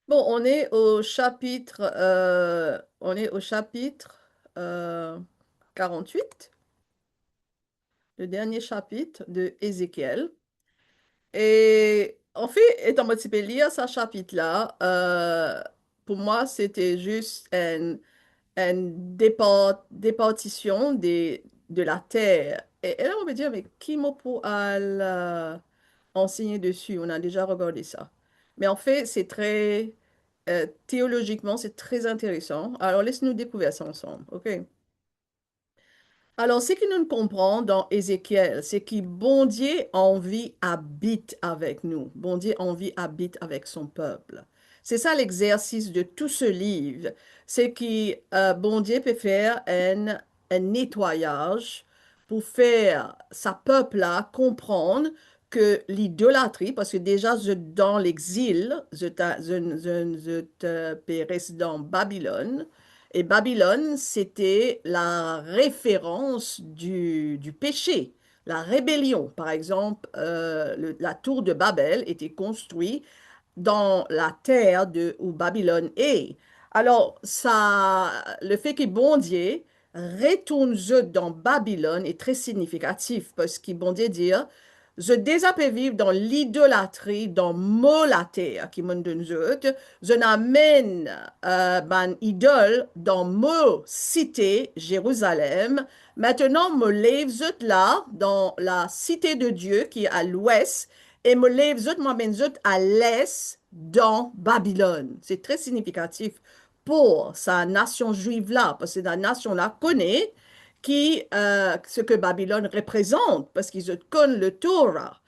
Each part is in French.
Bon, on est au chapitre 48, le dernier chapitre de Ézéchiel. Et en fait, étant un petit peu lire ce chapitre-là, pour moi, c'était juste une départition de la terre. Et là, on me dire, mais qui m'a pour enseigner dessus? On a déjà regardé ça. Mais en fait, c'est très, théologiquement, c'est très intéressant. Alors, laisse-nous découvrir ça ensemble, OK? Alors, ce que nous comprenons dans Ézéchiel, c'est que bon Dieu en vie habite avec nous. Bon Dieu en vie habite avec son peuple. C'est ça l'exercice de tout ce livre. C'est que bon Dieu peut faire un nettoyage pour faire sa peuple-là comprendre que l'idolâtrie, parce que déjà dans l'exil, je reste dans Babylone, et Babylone, c'était la référence du péché, la rébellion. Par exemple, la tour de Babel était construite dans la terre où Babylone est. Alors, ça, le fait que bon Dieu retourne dans Babylone est très significatif parce que bon Dieu dit, je désapé vivre dans l'idolâtrie, dans la terre qui m'ont donné je n'amène ban idole dans ma cité, Jérusalem. Maintenant, me lève là, dans la cité de Dieu qui est à l'ouest, et me lève m'amène à l'est, dans Babylone. C'est très significatif pour sa nation juive là, parce que la nation là connaît ce que Babylone représente, parce qu'ils connaissent le Torah.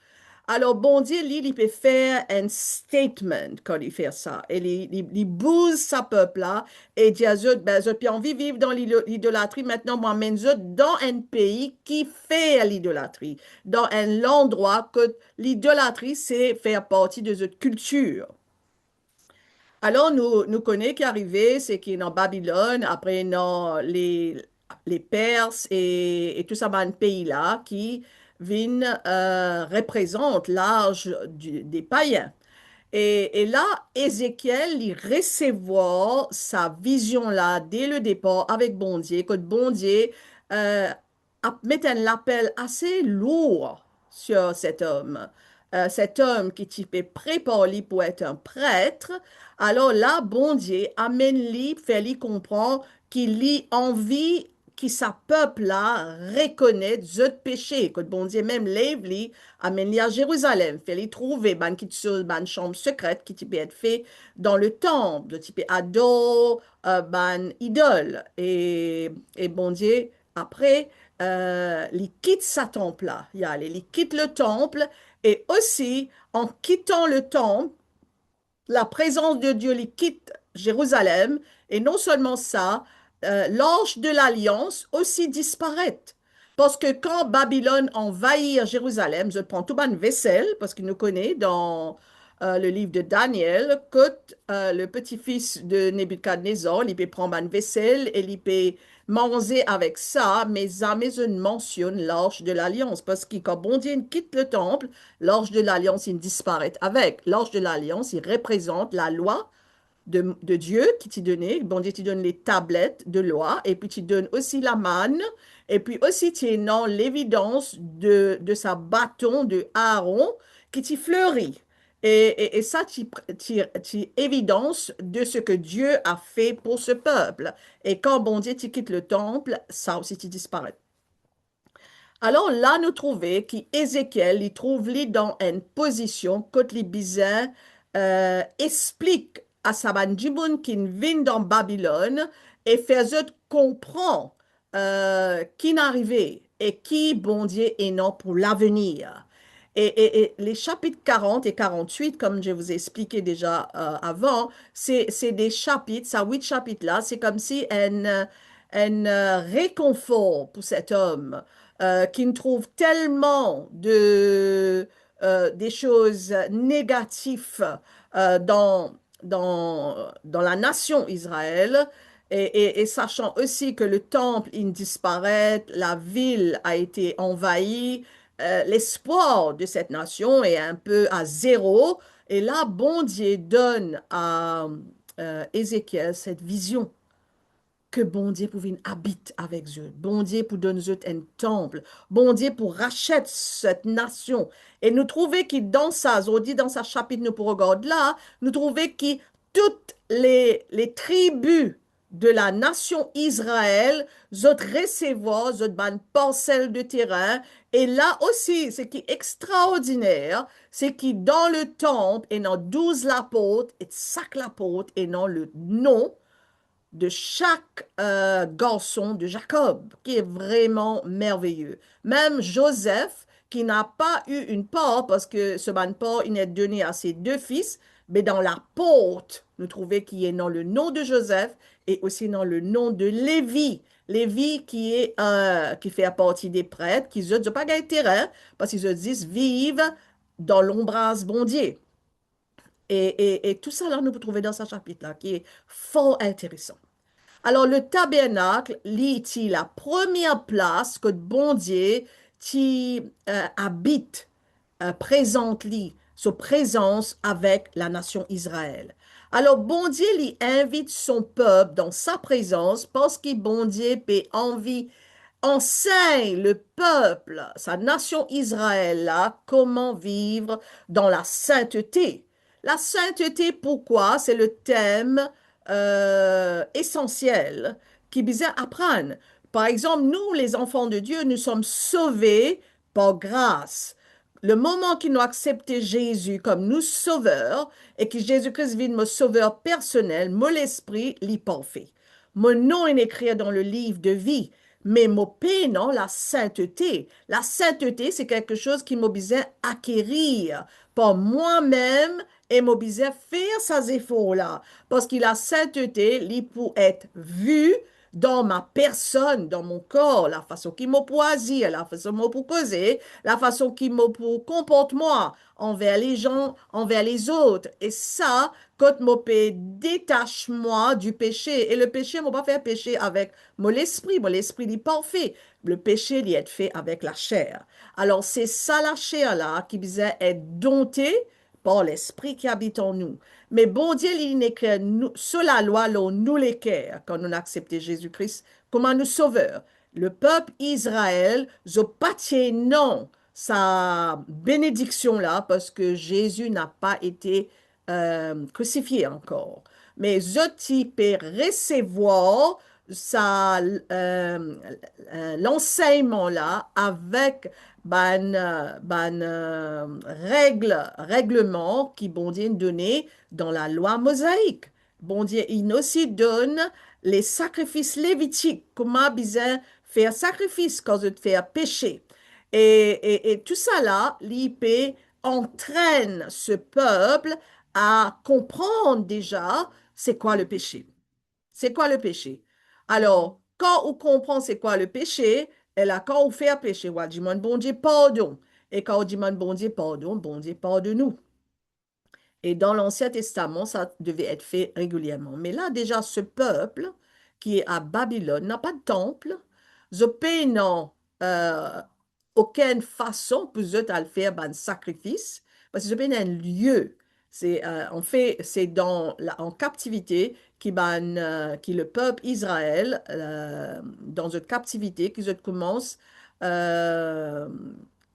Alors, bon Dieu, lui, il peut faire un statement quand il fait ça. Et il bouse sa peuple-là et dit à eux, ben, je peux envie de vivre dans l'idolâtrie. Maintenant, moi, mène dans un pays qui fait l'idolâtrie, dans un endroit que l'idolâtrie, c'est faire partie de notre culture. Alors, nous connaissons qui est arrivé, c'est qu'il est dans Babylone, après, dans les Perses et tout ça, dans un pays-là qui viennent, représente l'âge des païens. Et là, Ézéchiel, il recevoir sa vision-là dès le départ avec bon Dieu, que bon Dieu euh, met un appel assez lourd sur cet homme. Cet homme qui type préparé pour être un prêtre. Alors là, bon Dieu amène-lui, fait-lui comprendre qu'il y envie qui sa peuple là reconnaît ce péché, que bon Dieu même lève-lui amène-les à Jérusalem, fais-les trouver, ban qui sur ban chambre secrète qui peut être fait dans le temple, de type ado, ban idole. Et bon Dieu, après, il quitte sa temple là, il quitte le temple et aussi en quittant le temple, la présence de Dieu il quitte Jérusalem et non seulement ça, l'ange de l'alliance aussi disparaît. Parce que quand Babylone envahit Jérusalem, je prends tout ban vaisselle, parce qu'il nous connaît dans le livre de Daniel, que le petit-fils de Nebuchadnezzar, il peut prendre ban vaisselle et il peut manger avec ça, mais jamais je ne mentionne l'arche de l'alliance, parce que quand bon Dieu quitte le temple, l'arche de l'alliance, il disparaît avec. L'arche de l'alliance, il représente la loi de Dieu qui t'y donnait. Bon Dieu, tu donne les tablettes de loi, et puis tu donnes aussi la manne, et puis aussi tu as l'évidence de sa bâton de Aaron qui t'y fleurit. Et ça, tu évidence de ce que Dieu a fait pour ce peuple. Et quand bon Dieu, tu quittes le temple, ça aussi, tu disparais. Alors là, nous trouvons qu'Ézéchiel, il trouve lui dans une position que les bizarres explique à Saban qui vient dans Babylone et fait comprendre qui n'arrivait et qui, bon Dieu, est non pour l'avenir. Et les chapitres 40 et 48, comme je vous ai expliqué déjà avant, c'est des chapitres, ça 8 chapitres-là, c'est comme si un réconfort pour cet homme qui ne trouve tellement des choses négatives dans la nation Israël. Et sachant aussi que le temple, il disparaît, la ville a été envahie, l'espoir de cette nation est un peu à zéro. Et là, bon Dieu donne à Ézéchiel cette vision que bon Dieu pour venir habite avec eux. Bon Dieu pour donner eux un temple. Bon Dieu pour racheter cette nation. Et nous trouvons que dans ça, on dit dans sa chapitre, nous pour regarder là, nous trouvons que toutes les tribus de la nation Israël, zot recevoir, zot ban parcelle de terrain. Et là aussi, ce qui est extraordinaire, c'est que dans le temple, et dans 12 l'apôtre, et chaque l'apôtre, et dans le nom, de chaque garçon de Jacob, qui est vraiment merveilleux. Même Joseph, qui n'a pas eu une part, parce que ce ban part, il est donné à ses deux fils, mais dans la porte, nous trouvons qu'il est dans le nom de Joseph et aussi dans le nom de Lévi. Lévi qui fait partie des prêtres, qui n'ont pas gagné terrain, parce qu'ils se disent vivent dans l'ombrage bondier. Et tout ça, là, nous pouvons trouver dans ce chapitre-là, qui est fort intéressant. Alors, le tabernacle, c'est la première place que bon Dieu qui habite, présente sa présence avec la nation Israël. Alors, bon Dieu, il invite son peuple dans sa présence parce que bon Dieu peut envie enseigne le peuple, sa nation Israël, là, comment vivre dans la sainteté. La sainteté, pourquoi? C'est le thème essentiel qui visait apprendre. Par exemple, nous, les enfants de Dieu, nous sommes sauvés par grâce. Le moment qu'ils nous accepté Jésus comme nous sauveur et que Jésus-Christ vit mon sauveur personnel, mon esprit l'y parfait. Mon nom est écrit dans le livre de vie. Mais mon paix, non, la sainteté. La sainteté, c'est quelque chose qui m'oblige à acquérir par moi-même et m'oblige à faire ces efforts-là. Parce que la sainteté, il peut être vue dans ma personne, dans mon corps, la façon qui m'a pour agir, la façon m'a pour causer, la façon qui m'a pour comporte moi envers les gens, envers les autres. Et ça, quand mon péché détache moi du péché. Et le péché, on ne pas faire péché avec mon l'esprit est parfait. Le péché, il est fait avec la chair. Alors, c'est ça la chair-là qui visait être domptée par l'esprit qui habite en nous. Mais bon Dieu, il n'est que nous, sous la loi, là, nous les cœurs, quand on a accepté Jésus-Christ comme un nous sauveur. Le peuple Israël, je pâtis non sa bénédiction là, parce que Jésus n'a pas été crucifié encore. Mais je type recevoir l'enseignement là avec règlement qui bon Dieu donné dans la loi mosaïque. Bon Dieu, il aussi donne les sacrifices lévitiques, comment bien faire sacrifice quand je fais péché. Et tout ça là, l'IP entraîne ce peuple à comprendre déjà c'est quoi le péché. C'est quoi le péché? Alors, quand on comprend c'est quoi le péché, et là, quand on fait un péché, on demande bon Dieu pardon. Et quand on demande bon Dieu pardonne-nous. Et dans l'Ancien Testament, ça devait être fait régulièrement. Mais là, déjà, ce peuple qui est à Babylone n'a pas de temple. Je paye non aucune façon pour eux de faire un sacrifice, parce que je paye un lieu. C'est en fait, c'est en captivité qui le peuple Israël dans une captivité qui commence euh,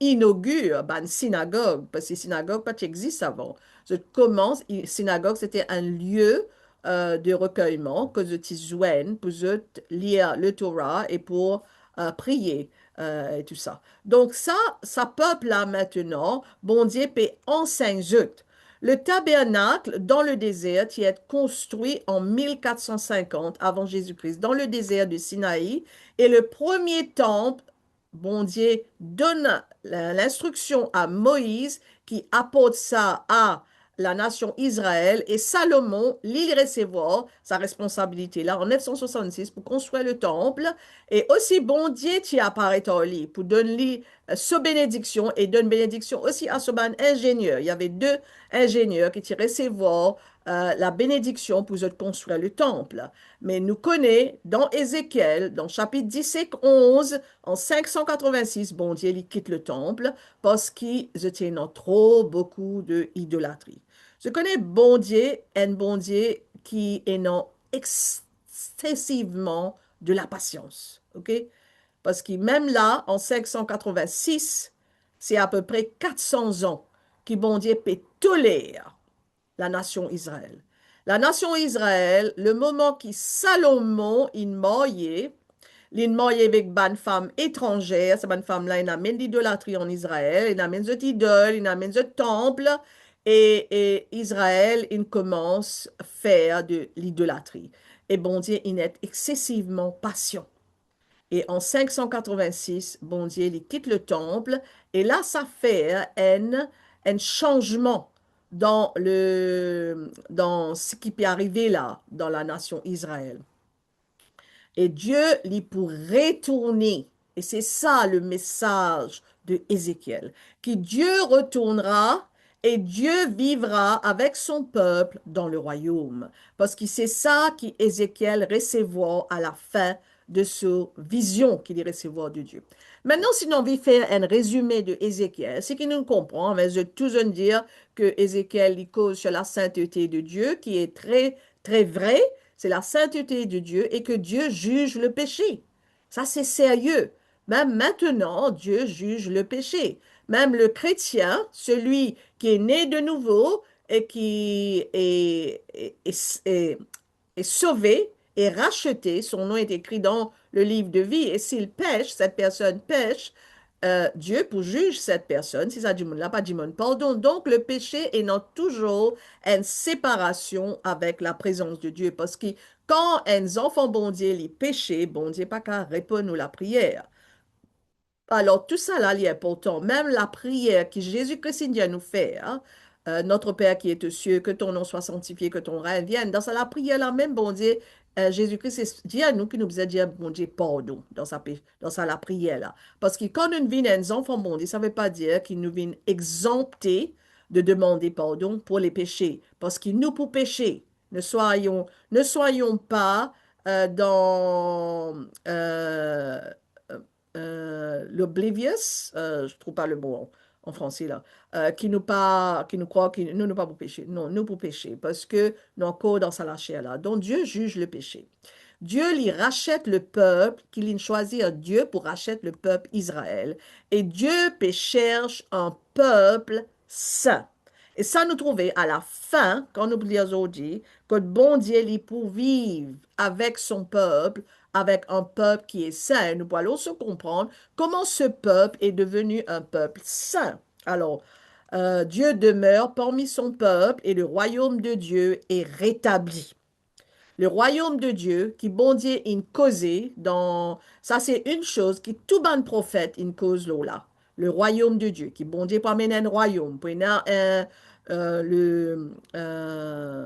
inaugure une synagogue parce que synagogue pas existe avant. Je commence synagogue c'était un lieu de recueillement que je t'y joigne pour je lire le Torah et pour prier et tout ça. Donc ça peuple là maintenant, bon Dieu peut enseigner. Le tabernacle dans le désert qui est construit en 1450 avant Jésus-Christ dans le désert de Sinaï et le premier temple, bon Dieu donne l'instruction à Moïse qui apporte ça à la nation Israël et Salomon, l'île recevoir sa responsabilité là en 966 pour construire le temple et aussi bon Dieu qui apparaît en lui pour donner sa bénédiction et donne bénédiction aussi à ce ban ingénieur. Il y avait deux ingénieurs qui recevoir la bénédiction pour construire le temple. Mais nous connaissons dans Ézéchiel, dans chapitre 17, 11, en 586, bon Dieu, il quitte le temple parce qu'ils étaient dans trop beaucoup de idolâtrie. Je connais bon Dieu, un bon Dieu qui est dans excessivement de la patience. OK? Parce que même là, en 586, c'est à peu près 400 ans que bon Dieu peut tolérer la nation Israël. La nation Israël, le moment qui Salomon il marié, il marié avec une femme étrangère, cette femme-là, il amène l'idolâtrie en Israël, il amène cette idole, il amène ce temple, et Israël, il commence à faire de l'idolâtrie. Et bon Dieu, il est excessivement patient. Et en 586, bon Dieu, il quitte le temple et là, ça fait un changement dans ce qui peut arriver là, dans la nation Israël. Et Dieu, il pour retourner, et c'est ça le message de Ézéchiel, que Dieu retournera et Dieu vivra avec son peuple dans le royaume. Parce que c'est ça qu'Ézéchiel recevra à la fin de sa vision qu'il recevra de Dieu. Maintenant, si on veut faire un résumé de Ézéchiel, c'est qu'il nous comprend, mais je vais toujours dire que Ézéchiel il cause sur la sainteté de Dieu, qui est très, très vrai, c'est la sainteté de Dieu et que Dieu juge le péché. Ça, c'est sérieux. Même maintenant, Dieu juge le péché. Même le chrétien, celui qui est né de nouveau et qui est sauvé, est racheté, son nom est écrit dans le livre de vie, et s'il pêche, cette personne pêche, Dieu pour juger cette personne, si ça dit n'a pas dit pardon. Donc le péché est dans toujours une séparation avec la présence de Dieu, parce que quand un enfant bon Dieu les péché, bon Dieu pas qu'à répondre à la prière. Alors, tout ça là, il est important. Même la prière que Jésus-Christ vient nous faire, hein, notre Père qui est aux cieux, que ton nom soit sanctifié, que ton règne vienne. Dans ça, la prière là même, bon Dieu, Jésus-Christ dit à nous qui nous a dit, bon Dieu, pardon, dans ça, la prière là. Parce que quand nous venons un enfant bon Dieu, ça ne veut pas dire qu'il nous vient exempter de demander pardon pour les péchés. Parce que nous, pour pécher, ne soyons pas dans l'oblivious, je trouve pas le mot en français là, qui nous croit que nous ne pas pour pécher. Non, nous pour pécher, parce que nous encore dans sa chair là. Donc Dieu juge le péché. Dieu lui rachète le peuple, qu'il choisit un Dieu pour racheter le peuple Israël. Et Dieu cherche un peuple saint. Et ça nous trouvait à la fin, quand nous lisons aujourd'hui, que bon Dieu lui pour vivre avec son peuple, avec un peuple qui est saint. Nous pouvons aussi comprendre comment ce peuple est devenu un peuple saint. Alors, Dieu demeure parmi son peuple et le royaume de Dieu est rétabli. Le royaume de Dieu, qui bon Dieu in causé dans, ça c'est une chose qui tout bon prophète in cause là. Le royaume de Dieu, qui bon Dieu pour amener un royaume, pour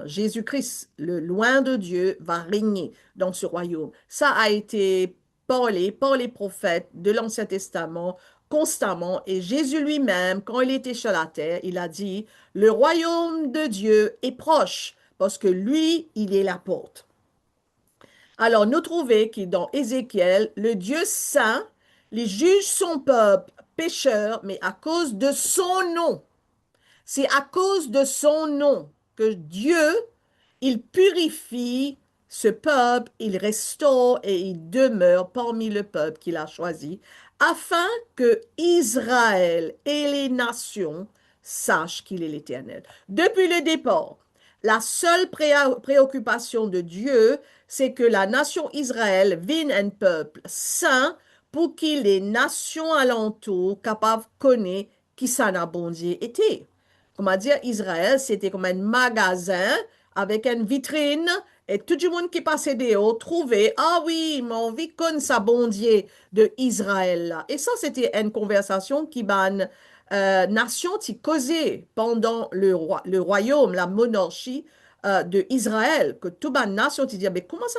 Jésus-Christ, le loin de Dieu, va régner dans ce royaume. Ça a été parlé par les prophètes de l'Ancien Testament constamment. Et Jésus lui-même, quand il était sur la terre, il a dit, le royaume de Dieu est proche parce que lui, il est la porte. Alors, nous trouvons que dans Ézéchiel, le Dieu saint, il juge son peuple pécheur, mais à cause de son nom. C'est à cause de son nom que Dieu, il purifie ce peuple, il restaure et il demeure parmi le peuple qu'il a choisi, afin que Israël et les nations sachent qu'il est l'Éternel. Depuis le départ, la seule préoccupation de Dieu, c'est que la nation Israël vienne un peuple saint pour que les nations alentours capables de connaître qui ça n'a bon Dieu été. Comment dire, Israël, c'était comme un magasin avec une vitrine et tout le monde qui passait dehors trouvait, ah oui, mais on vit comme ça, bon Dieu, de Israël là. Et ça, c'était une conversation qui ban nation qui causait pendant le royaume, la monarchie de Israël, que toute la nation, tu dis, mais comment ça,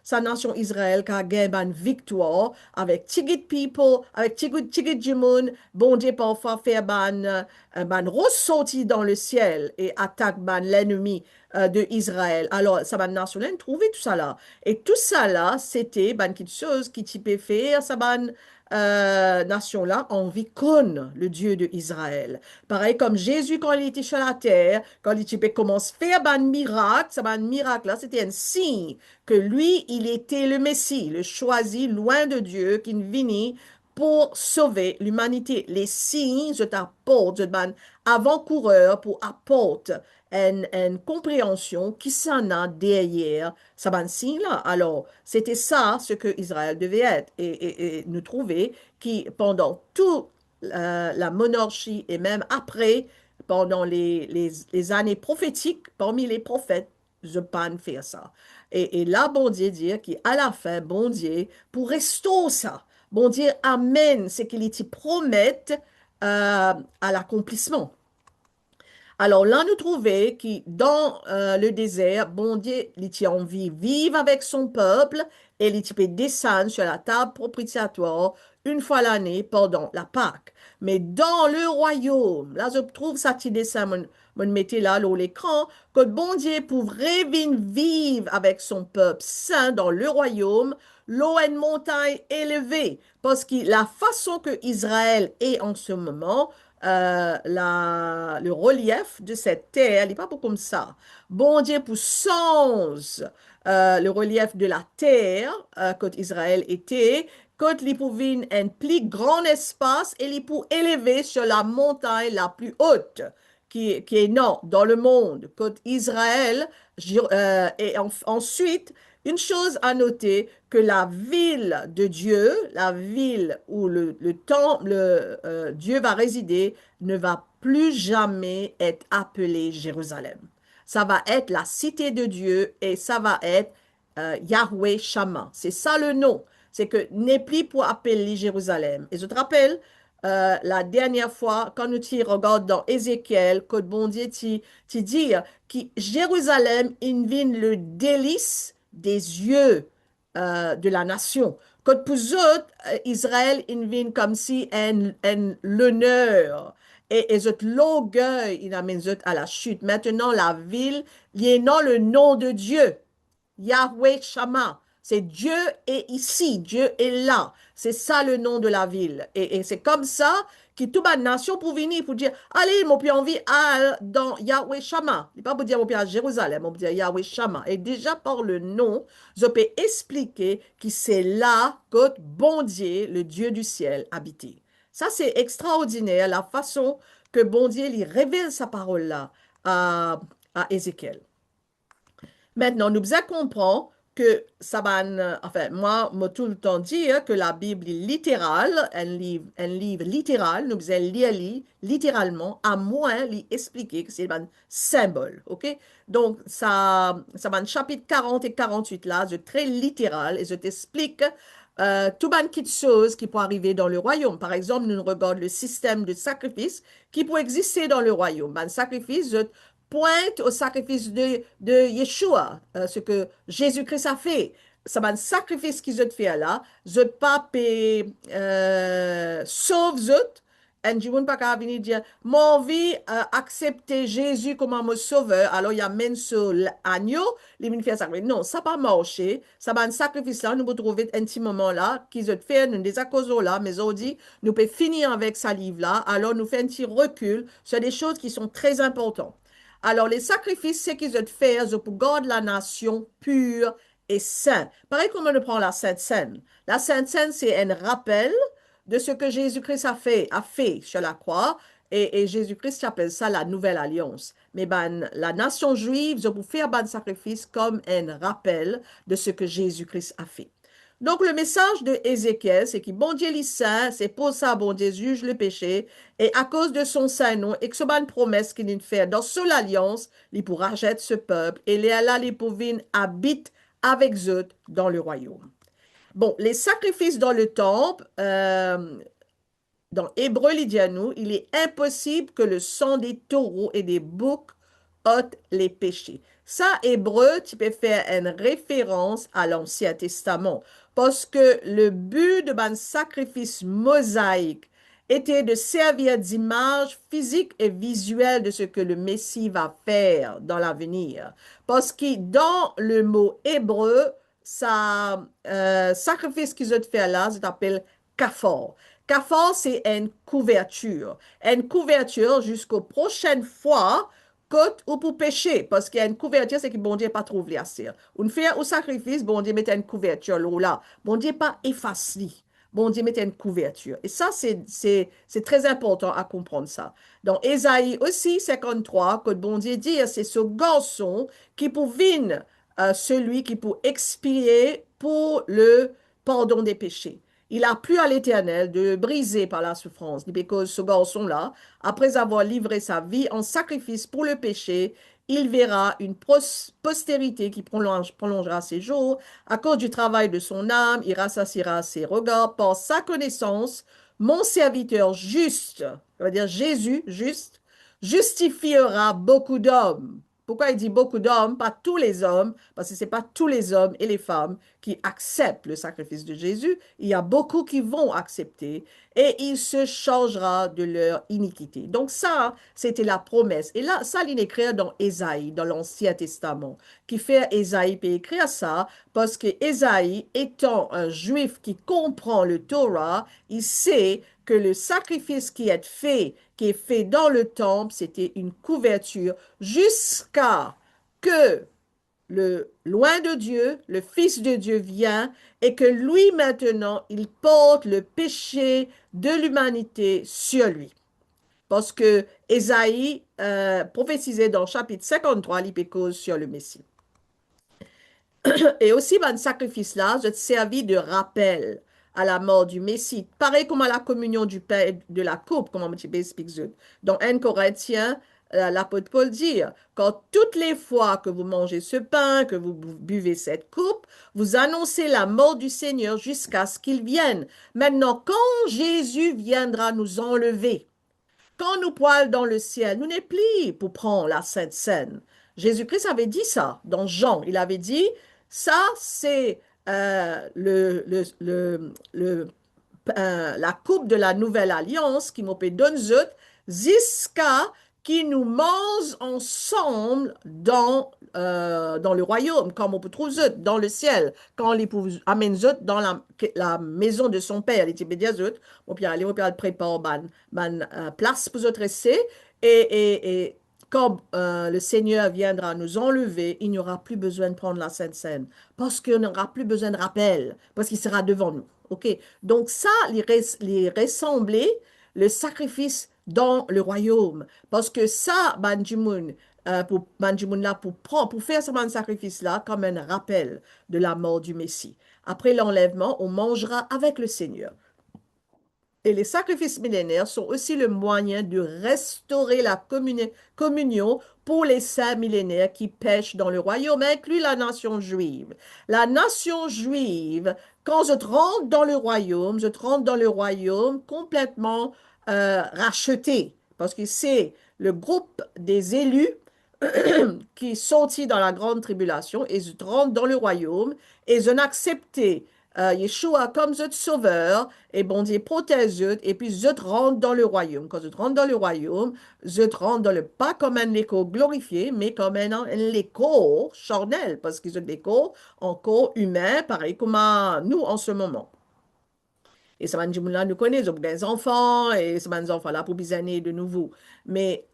sa nation Israël, qui a gagné une victoire avec Tigit people, avec Tigit Jimoun, bon Dieu, parfois fait ban ressorti dans le ciel et attaque l'ennemi de Israël. Alors, ça va national trouver tout ça là. Et tout ça là, c'était quelque chose qui typait faire, ça va nation-là envie connaît le Dieu de Israël. Pareil comme Jésus quand il était sur la terre, quand il type commence à faire un miracle, ça un miracle là, c'était un signe que lui, il était le Messie, le choisi loin de Dieu, qui venait pour sauver l'humanité. Les signes, je t'apporte, je ban avant-coureur pour apporter une compréhension qui s'en a derrière ça ban signe-là. Alors, c'était ça ce que Israël devait être. Et nous trouver qui, pendant toute la monarchie et même après, pendant les années prophétiques, parmi les prophètes, je pas faire ça. Et là, bon Dieu dire qu'à la fin, bon Dieu, pour restaurer ça, bon Dieu amène ce qu'il te promette à l'accomplissement. Alors là, nous trouvons que dans le désert, bon Dieu, il a envie de vivre avec son peuple et il peut descendre sur la table propitiatoire une fois l'année pendant la Pâque. Mais dans le royaume, là, je trouve ça petit dessin, me mettez là, sur l'écran, que bon Dieu pourrait venir vivre avec son peuple saint dans le royaume, l'eau une montagne élevée. Parce que la façon que Israël est en ce moment, le relief de cette terre, il n'est pas pour comme ça. Bon Dieu, pour sens le relief de la terre, quand Israël était, quand il pouvait un plus grand espace et il pouvait élever sur la montagne la plus haute qui est non, dans le monde. Quand Israël, et ensuite, une chose à noter, que la ville de Dieu, la ville où le temple, Dieu va résider, ne va plus jamais être appelée Jérusalem. Ça va être la cité de Dieu et ça va être Yahweh Shammah. C'est ça le nom. C'est que n'est plus pour appeler Jérusalem. Et je te rappelle, la dernière fois, quand nous regardons dans Ézéchiel, que bon Dieu tu dit que Jérusalem invite le délice des yeux de la nation. Que pour eux, Israël invite comme si l'honneur et l'orgueil, il amène à la chute. Maintenant, la ville, il y a non le nom de Dieu. Yahweh Shammah. C'est Dieu est ici, Dieu est là. C'est ça le nom de la ville. Et c'est comme ça que toute la nation pour venir, pour dire, allez, mon pays envie à dans Yahweh Shammah. Il n'est pas pour dire mon pays à Jérusalem, on peut dire Yahweh Shammah. Et déjà par le nom, je peux expliquer que c'est là que bon Dieu, le Dieu du ciel, habitait. Ça, c'est extraordinaire, la façon que bon Dieu lui révèle sa parole là à Ézéchiel. Maintenant, nous devons comprendre que ça va, enfin, moi, tout le temps dire que la Bible est littérale, un livre littéral, nous devons lire littéralement, à moins d'expliquer que c'est un symbole, ok? Donc, ça va un chapitre 40 et 48 là, c'est très littéral, et je t'explique tout un de choses qui pourraient arriver dans le royaume. Par exemple, nous regardons le système de sacrifice qui peut exister dans le royaume. Un sacrifice, pointe au sacrifice de Yeshua, ce que Jésus-Christ a fait. Ça va un sacrifice qu'ils ont fait là. Je pape sauve zot. Et je ne pas qu'à venir dire, mon vie accepter Jésus comme mon sauveur. Alors il y a même sur l'agneau, les mines faire sacrifice. Non, ça n'a pas marché. Ça va un sacrifice là. Nous pouvons trouver un petit moment là, qu'ils ont fait, nous des accords là, mais on dit, nous pouvons finir avec sa livre là. Alors nous faisons un petit recul sur des choses qui sont très importantes. Alors, les sacrifices, c'est qu'ils ont fait pour garder la nation pure et sainte. Pareil comme on prend la Sainte Seine. La Sainte Seine, c'est un rappel de ce que Jésus-Christ a fait sur la croix. Et Jésus-Christ appelle ça la nouvelle alliance. Mais ben, la nation juive, je peux faire un sacrifice comme un rappel de ce que Jésus-Christ a fait. Donc, le message de Ézéchiel, c'est que bon Dieu est saint, c'est pour ça bon Dieu juge le péché, et à cause de son saint nom, et que ce une promesse qu'il nous fait dans son alliance, il pourra jeter ce peuple, et là, les pauvres habitent avec eux dans le royaume. Bon, les sacrifices dans le temple, dans Hébreu, il dit à nous, il est impossible que le sang des taureaux et des boucs ôte les péchés. Ça, hébreu, tu peux faire une référence à l'Ancien Testament parce que le but de un sacrifice mosaïque était de servir d'image physique et visuelle de ce que le Messie va faire dans l'avenir. Parce que dans le mot hébreu, ça, sacrifice qu'ils ont fait là, ça s'appelle kafor. Kafor, c'est une couverture. Une couverture jusqu'aux prochaines fois côte ou pour pécher. Parce qu'il y a une couverture, c'est que bon Dieu pas trouvé assez. Une faire au sacrifice, bon Dieu mettait une couverture là. Bon Dieu pas effacé. Bon Dieu mettait une couverture. Et ça, c'est très important à comprendre ça. Dans Ésaïe aussi, 53, que bon Dieu dit, c'est ce garçon qui pouvait celui qui peut expier pour le pardon des péchés. Il a plu à l'Éternel de briser par la souffrance. Parce que ce garçon-là, après avoir livré sa vie en sacrifice pour le péché, il verra une postérité qui prolongera ses jours. À cause du travail de son âme, il rassasiera ses regards par sa connaissance. Mon serviteur juste, ça veut dire Jésus, juste, justifiera beaucoup d'hommes. Pourquoi il dit beaucoup d'hommes? Pas tous les hommes, parce que ce n'est pas tous les hommes et les femmes qui acceptent le sacrifice de Jésus. Il y a beaucoup qui vont accepter et il se changera de leur iniquité. Donc ça, c'était la promesse. Et là, ça, il écrit dans Ésaïe, dans l'Ancien Testament, qui fait Ésaïe peut écrire ça parce que Ésaïe, étant un juif qui comprend le Torah, il sait que le sacrifice qui est fait dans le temple, c'était une couverture jusqu'à que le loin de Dieu, le Fils de Dieu vient et que lui maintenant, il porte le péché de l'humanité sur lui. Parce que Ésaïe prophétisait dans chapitre 53 l'hypécose sur le Messie. Et aussi, ben, sacrifice-là, je te servis de rappel à la mort du Messie. Pareil comme à la communion du pain et de la coupe, comme on explique. Dans 1 Corinthiens, l'apôtre Paul dit, quand toutes les fois que vous mangez ce pain, que vous buvez cette coupe, vous annoncez la mort du Seigneur jusqu'à ce qu'il vienne. Maintenant, quand Jésus viendra nous enlever, quand nous poils dans le ciel, nous n'est plus pour prendre la Sainte Seine. Jésus-Christ avait dit ça dans Jean. Il avait dit, ça c'est la coupe de la nouvelle alliance qui m'a donné jusqu'à qui nous mange ensemble dans le royaume, comme on peut trouver dans le ciel, quand on les amène dans la maison de son père, les Tibédiens, on peut aller, on peut préparer place pour autres essais, et quand le Seigneur viendra nous enlever, il n'y aura plus besoin de prendre la Sainte Seine, parce qu'on n'aura plus besoin de rappel, parce qu'il sera devant nous. OK? Donc ça, les ressembler le sacrifice dans le royaume. Parce que ça, Banjimoun, pour Banjimoun là, pour faire ce sacrifice-là, comme un rappel de la mort du Messie. Après l'enlèvement, on mangera avec le Seigneur. Et les sacrifices millénaires sont aussi le moyen de restaurer la communion pour les saints millénaires qui pêchent dans le royaume, inclus la nation juive. La nation juive, quand je rentre dans le royaume, je rentre dans le royaume complètement racheté, parce que c'est le groupe des élus qui sortit dans la grande tribulation et je rentre dans le royaume et je n'acceptais Yeshua comme notre sauveur et bon Dieu protège et puis je rentre dans le royaume. Quand je rentre dans le royaume, je rentre dans le pas comme un écho glorifié, mais comme un écho charnel parce qu'ils ont des échos encore humains, pareil comme à nous en ce moment. Et ça là nous connaît, ont des enfants, et ça des enfants là pour des années de nouveau. Mais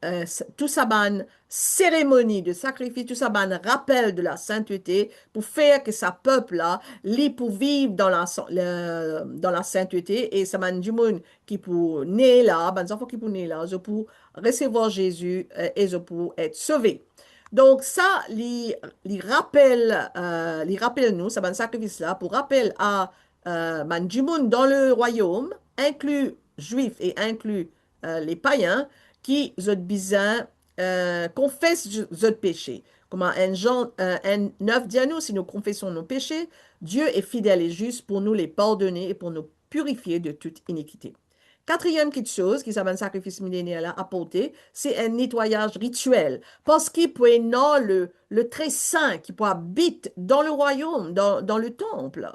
tout ça, ban cérémonie de sacrifice, tout ça, ban rappel de la sainteté pour faire que sa peuple là, lui pour vivre dans la sainteté, et ça ban du monde qui pour naître là, des enfants qui pour naître là, pour recevoir Jésus et pour être sauvés. Donc ça, les rappelle nous, ça ban sacrifice là pour rappel à du monde dans le royaume, inclus juifs et inclus les païens, qui ont besoin confessent leurs péchés. Comme un Jean 9 dit à nous, si nous confessons nos péchés, Dieu est fidèle et juste pour nous les pardonner et pour nous purifier de toute iniquité. Quatrième petite chose qui s'appelle sacrifice millénaire là, apporté, c'est un nettoyage rituel. Parce qu'il peut non le très saint qui peut habiter dans le royaume, dans le temple.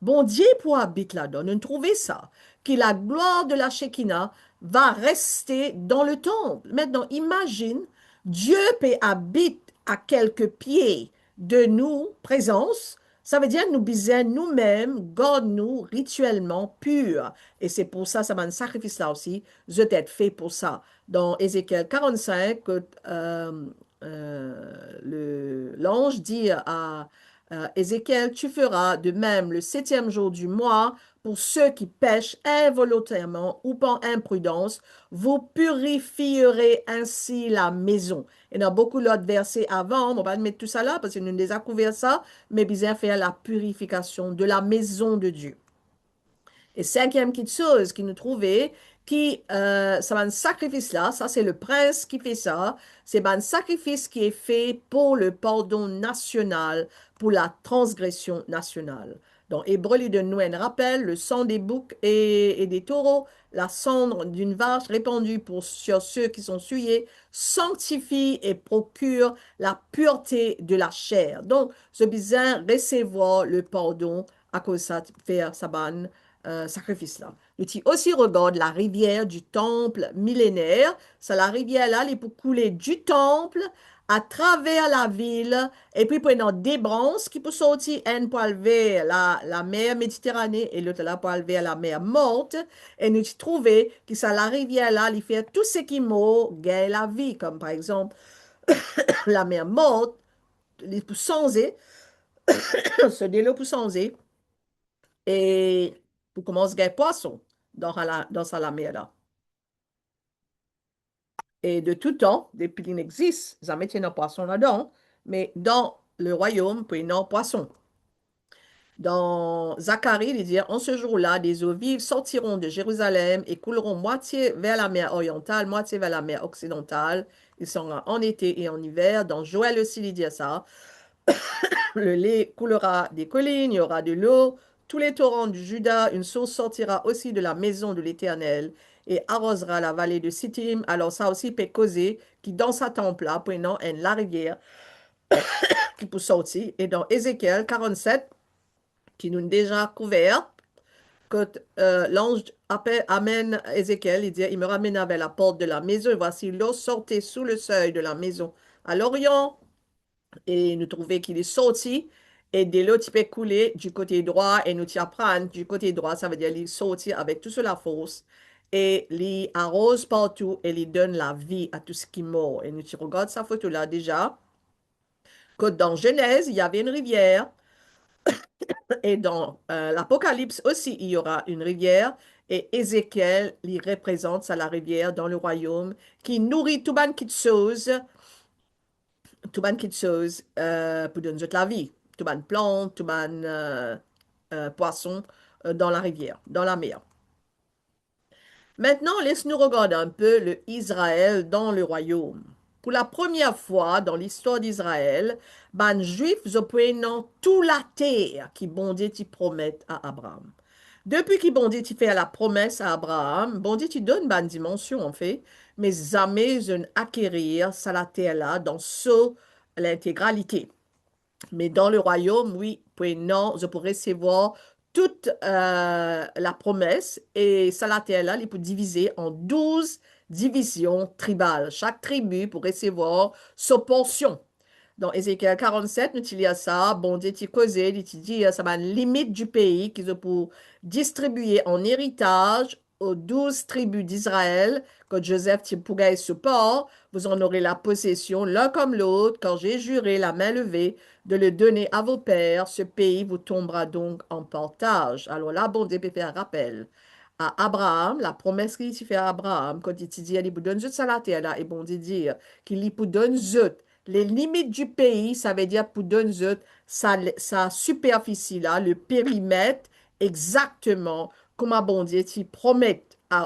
Bon Dieu pour habiter là-dedans. Nous trouvons ça. Que la gloire de la Shekinah va rester dans le temple. Maintenant, imagine, Dieu peut habiter à quelques pieds de nous, présence. Ça veut dire nous besoin nous-mêmes, garde-nous rituellement purs. Et c'est pour ça, ça m'a un sacrifice là aussi, je t'ai fait pour ça. Dans Ézéchiel 45, l'ange dit à Ézéchiel, tu feras de même le septième jour du mois pour ceux qui pêchent involontairement ou par imprudence, vous purifierez ainsi la maison. Et dans beaucoup d'autres versets avant, on va pas mettre tout ça là parce que nous avons déjà couvert ça, mais bien faire la purification de la maison de Dieu. Et cinquième petite chose qui nous trouvait, ça va un sacrifice là, ça c'est le prince qui fait ça, c'est un sacrifice qui est fait pour le pardon national, pour la transgression nationale. Dans Hébreu, il donne nous un rappel, le sang des boucs et des taureaux, la cendre d'une vache répandue sur ceux qui sont souillés, sanctifie et procure la pureté de la chair. Donc, ce besoin recevoir le pardon à cause de ça, faire sa banne sacrifice-là. Nous aussi regarde la rivière du temple millénaire. C'est la rivière là, elle est pour couler du temple à travers la ville et puis prenant des branches qui peut sortir un pour vers la mer Méditerranée et l'autre là pour vers la mer Morte. Et nous trouver que ça la rivière là, il fait tout ce qui mord gagne la vie, comme par exemple la mer Morte, les pour songer, se développe pour songer et pour commencer à gagner poisson dans sa mer là. Et de tout temps, depuis qu'il existe, ça mettait nos poissons là-dedans, mais dans le royaume, puis nos poissons. Dans Zacharie, il dit, en ce jour-là, des eaux vives sortiront de Jérusalem et couleront moitié vers la mer orientale, moitié vers la mer occidentale. Ils sont en été et en hiver. Dans Joël aussi, il dit ça. Le lait coulera des collines, il y aura de l'eau. Tous les torrents du Juda, une source sortira aussi de la maison de l'Éternel et arrosera la vallée de Sittim. Alors ça aussi peut causer qui dans sa temple là, prenant la rivière qui peut sortir. Et dans Ézéchiel 47, qui nous a déjà couvert, quand l'ange amène Ézéchiel, il dit, il me ramena vers la porte de la maison, et voici l'eau sortait sous le seuil de la maison à l'orient, et nous trouvons qu'il est sorti, et de l'eau qui peut couler du côté droit, et nous t'y apprendre du côté droit, ça veut dire qu'il est sorti avec toute la force, et il arrose partout, et il donne la vie à tout ce qui mord. Et nous tu regardes sa photo là déjà, que dans Genèse, il y avait une rivière, et dans l'Apocalypse aussi, il y aura une rivière. Et Ézéchiel, il représente ça, la rivière dans le royaume, qui nourrit tout ban quelque chose pour donner toute la vie. Tout ban plante, tout ban poisson dans la rivière, dans la mer. Maintenant, laisse-nous regarder un peu le Israël dans le royaume. Pour la première fois dans l'histoire d'Israël, les Juifs prennent toute la terre qui bon Dieu t'y promet à Abraham. Depuis que bon Dieu t'y fait la promesse à Abraham, bon Dieu t'y donne une dimension en fait, mais jamais je acquérir ça la terre là dans l'intégralité. Mais dans le royaume, oui, puis non, je pourrais recevoir toute la promesse et ça la terre là, il peut diviser en 12 divisions tribales. Chaque tribu pour recevoir sa portion. Dans Ézéchiel 47, nous dit ça, bon Dieu t'y causé, il dit ça va une limite du pays qu'ils ont pour distribuer en héritage aux 12 tribus d'Israël, quand Joseph t'y pourrait support, vous en aurez la possession l'un comme l'autre, quand j'ai juré la main levée de le donner à vos pères, ce pays vous tombera donc en partage. Alors là, bon Dieu peut faire rappel à Abraham, la promesse qu'il fait à Abraham, quand il dit, il vous donne toute ça la terre là, et bon Dieu dit qu'il lui donne zut. Les limites du pays, ça veut dire pour donner zut, sa superficie là, le périmètre, exactement comme bon Dieu t'y promet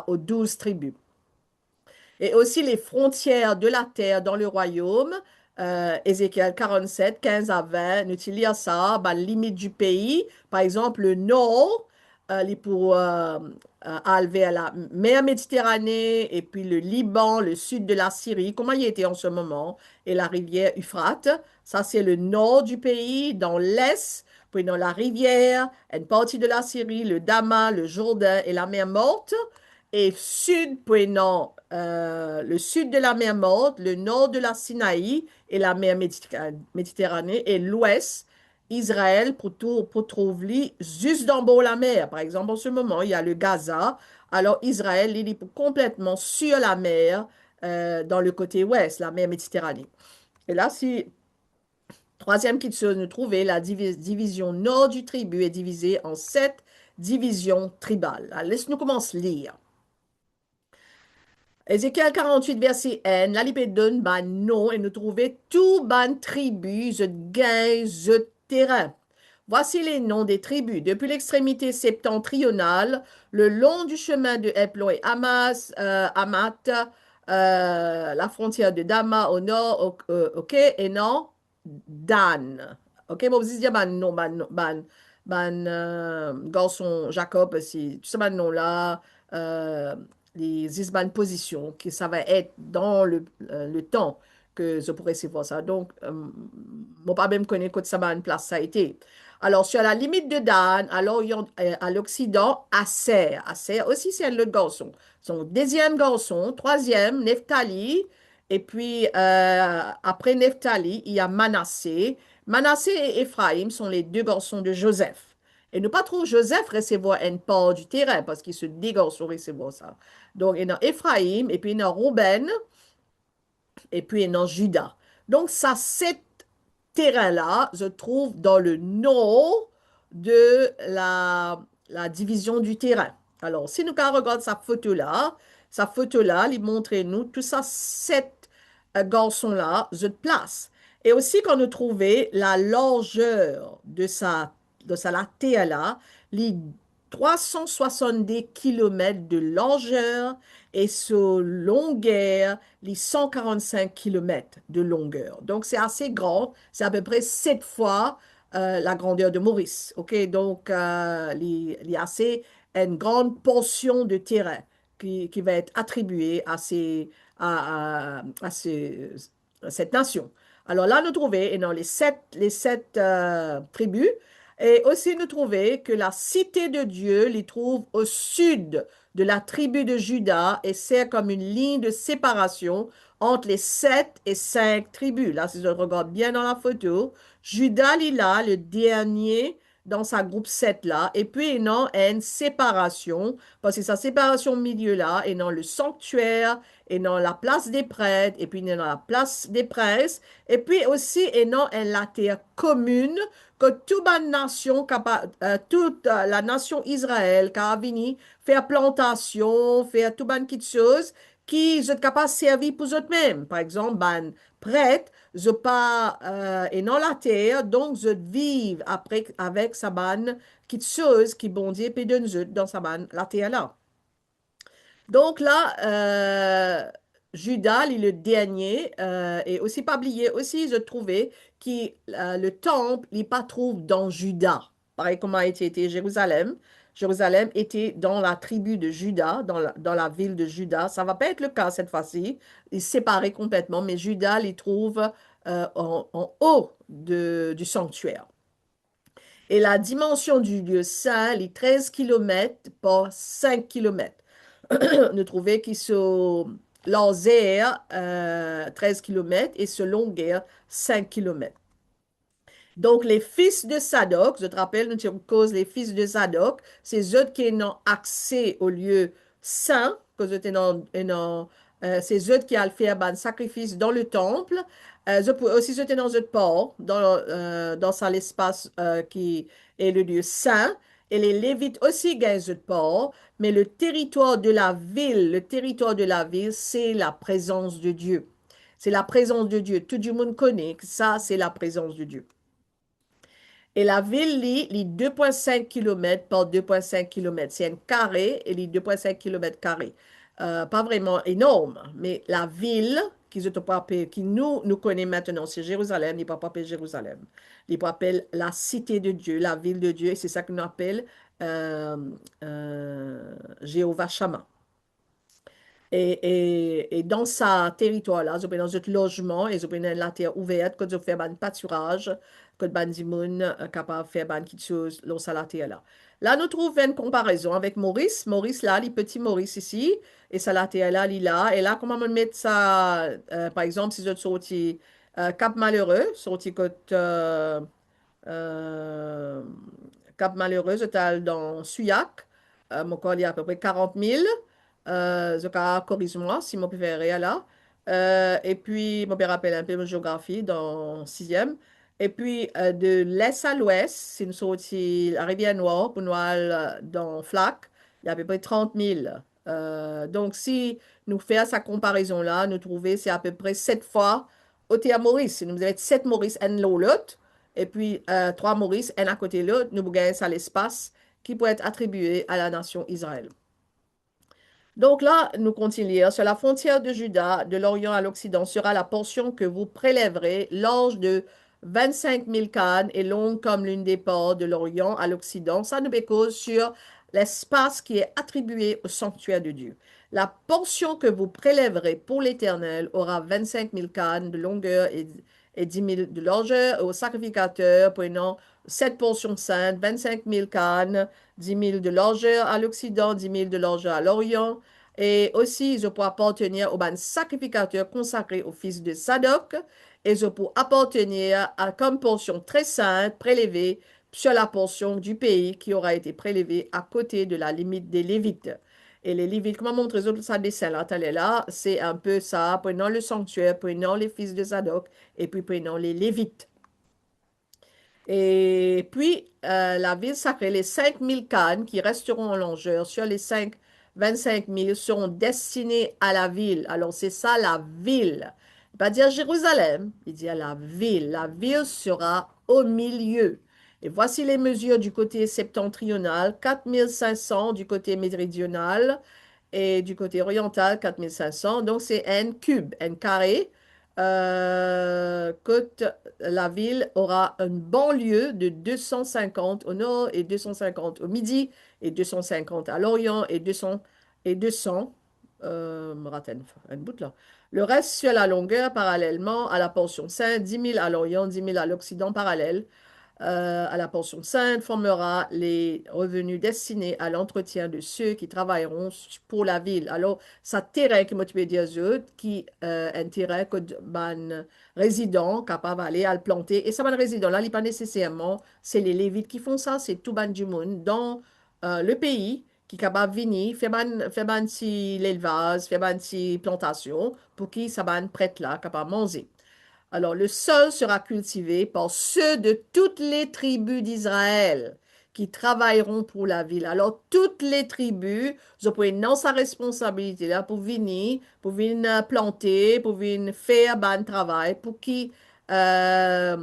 aux 12 tribus. Et aussi les frontières de la terre dans le royaume, Ézéchiel 47, 15 à 20, nous dit ça, bah, limite du pays, par exemple le nord, les pour enlever à la mer Méditerranée et puis le Liban, le sud de la Syrie, comment il était en ce moment, et la rivière Euphrates. Ça, c'est le nord du pays. Dans l'est, puis dans la rivière, une partie de la Syrie, le Damas, le Jourdain et la mer Morte. Et sud, prenant le sud de la mer Morte, le nord de la Sinaï et la mer Méditerranée, et l'ouest, Israël, pour trouver juste d'en bas la mer. Par exemple, en ce moment, il y a le Gaza. Alors, Israël, il est complètement sur la mer, dans le côté ouest, la mer Méditerranée. Et là, si, troisième qui se nous trouvait, la division nord du tribu est divisée en 7 divisions tribales. Alors, laisse-nous commencer à lire. Ézéchiel 48, verset N, la lipe donne ban nom et nous trouver tout ban tribu, je gain, je terrain. Voici les noms des tribus. Depuis l'extrémité septentrionale, le long du chemin de Eplon et Hamath, la frontière de Dama au nord, ok, et non, Dan. Ok, bon, vous dites ban non, garçon Jacob, si, tout ça, ban nom là, euh, les isban position, que ça va être dans le temps que je pourrais savoir ça. Donc, mon pas même connaît que ça va une place ça a été. Alors, sur la limite de Dan, alors, à l'Occident, Aser. Aser aussi, c'est un autre garçon. Son deuxième garçon, troisième, Nephtali. Et puis, après Nephtali, il y a Manassé. Manassé et Éphraïm sont les deux garçons de Joseph. Et ne pas trop Joseph recevoir une part du terrain parce qu'il se dégage sur recevoir ça. Donc, il y a Éphraïm, et puis il y a Rouben, et puis il y a Juda. Donc, ça, sept terrains-là se trouvent dans le nord de la division du terrain. Alors, si nous regardons sa photo-là, il montre nous tout ça, sept garçons-là, se place. Et aussi, quand nous trouvons la largeur de la terre-là, les 370 kilomètres de largeur et sur longueur, les 145 kilomètres de longueur. Donc, c'est assez grand. C'est à peu près 7 fois la grandeur de Maurice. OK? Donc, il y a assez une grande portion de terrain qui va être attribuée à cette nation. Alors là, nous trouvons, et dans les sept tribus, et aussi nous trouvons que la cité de Dieu les trouve au sud de la tribu de Juda et sert comme une ligne de séparation entre les 7 et 5 tribus. Là, si je regarde bien dans la photo, Juda, il est là, le dernier dans sa groupe 7 là, et puis il y a une séparation, parce que sa séparation au milieu là, et dans le sanctuaire, et dans la place des prêtres, et puis il y a dans la place des princes, et puis aussi il y a la terre commune que toute la nation Israël, qui a venu faire plantation, faire tout ban de choses qui sont capables de servir pour eux-mêmes. Par exemple, ban prêtre, je pas et non la terre, donc je vivre après avec sa ban qui chose qui bon Dieu peut donner dans sa ban la terre là. Donc là, Judas, il est le dernier, et aussi pas oublier, aussi je trouvais que le temple, il pas trouve dans Juda. Pareil comme a été Jérusalem. Jérusalem était dans la tribu de Juda, dans la ville de Juda. Ça va pas être le cas cette fois-ci. Il est séparé complètement, mais Juda, il trouve en haut du sanctuaire. Et la dimension du lieu saint, les 13 kilomètres par 5 kilomètres. Nous trouvons qu'ils sont laser 13 km et ce longueur 5 kilomètres. Donc, les fils de Sadok, je te rappelle, nous tirons cause les fils de Sadok, c'est eux qui ont accès au lieu saint, que c'est eux qui ont fait un sacrifice dans le temple. Aussi, j'étais dans un port, dans ça, l'espace qui est le lieu saint. Et les Lévites aussi gagnent ce port, mais le territoire de la ville, c'est la présence de Dieu. C'est la présence de Dieu. Tout le monde connaît que ça, c'est la présence de Dieu. Et la ville, les 2,5 km par 2,5 km, c'est un carré et les 2,5 km carrés. Pas vraiment énorme, mais la ville qui nous connaît maintenant, c'est Jérusalem, il ne peut pas appeler Jérusalem. Il peut appeler la cité de Dieu, la ville de Dieu, et c'est ça qu'on appelle euh, Jéhovah Shammah. Et dans ce territoire-là, ils ont dans un logement, ils ont la terre ouverte, quand ils ont fait un pâturage, quand ils ont capable de faire quelque chose dans la terre-là. Là, nous trouvons une comparaison avec Maurice. Maurice, là, les petits Maurice ici, et ça, la terre-là, il est là. Et là, comment on met ça, par exemple, si je sorti Cap Malheureux, sorti côte euh, Cap Malheureux, j'étais dans Suyac, mon corps il y a à peu près 40 000. Je corrige-moi si mon préféré est là. Et puis, mon père rappelle un peu ma géographie dans sixième. Et puis, de l'est à l'ouest, c'est une sortie la rivière Noire pour nous aller dans Flac. Il y a à peu près 30 000. Donc, si nous faisons cette comparaison-là, nous trouvons c'est à peu près 7 fois au théâtre Maurice. Nous avons 7 Maurice en l'autre. Et puis, 3 Maurice un à côté de l'autre. Nous gagnons ça l'espace qui peut être attribué à la nation Israël. Donc là, nous continuons. Sur la frontière de Juda, de l'Orient à l'Occident, sera la portion que vous prélèverez, large de 25 000 cannes et longue comme l'une des ports de l'Orient à l'Occident. Ça nous cause sur l'espace qui est attribué au sanctuaire de Dieu. La portion que vous prélèverez pour l'Éternel aura 25 000 cannes de longueur et 10 000 de largeur. Au sacrificateur, prenant cette portion sainte, 25 000 cannes, 10 000 de largeur à l'Occident, 10 000 de largeur à l'Orient. Et aussi, ils pourront appartenir au ban sacrificateur consacré au fils de Sadok. Et ils pourront appartenir à comme portion très sainte prélevée sur la portion du pays qui aura été prélevée à côté de la limite des Lévites. Et les Lévites, comment montrer ça dessin là, là, c'est un peu ça, prenant le sanctuaire, prenant les fils de Zadok et puis prenant les Lévites. Et puis, la ville sacrée, les 5 000 cannes qui resteront en longueur sur les 25 000 seront destinées à la ville. Alors, c'est ça la ville. Il ne va pas dire Jérusalem, il dit à la ville. La ville sera au milieu. Et voici les mesures du côté septentrional, 4 500 du côté méridional et du côté oriental, 4 500. Donc, c'est un cube, un carré. Que la ville aura une banlieue de 250 au nord et 250 au midi et 250 à l'orient et 200 me rate un bout là. Le reste sur la longueur parallèlement à la portion sainte, 10 000 à l'orient, 10 000 à l'occident parallèle à la portion sainte formera les revenus destinés à l'entretien de ceux qui travailleront pour la ville. Alors, ça terrain que moi tu peux dire qui un terrain que ban résident capable d'aller à le planter et ça ban résident là, il n'est pas nécessairement c'est les Lévites qui font ça, c'est tout ban du monde dans le pays qui est capable de venir faire ban si l'élevage, faire ban si plantation pour qui ça ban prête là capable de manger. Alors, le sol sera cultivé par ceux de toutes les tribus d'Israël qui travailleront pour la ville. Alors, toutes les tribus, vous pouvez non sa responsabilité là pour venir planter, pour venir faire ban travail, pour qui ça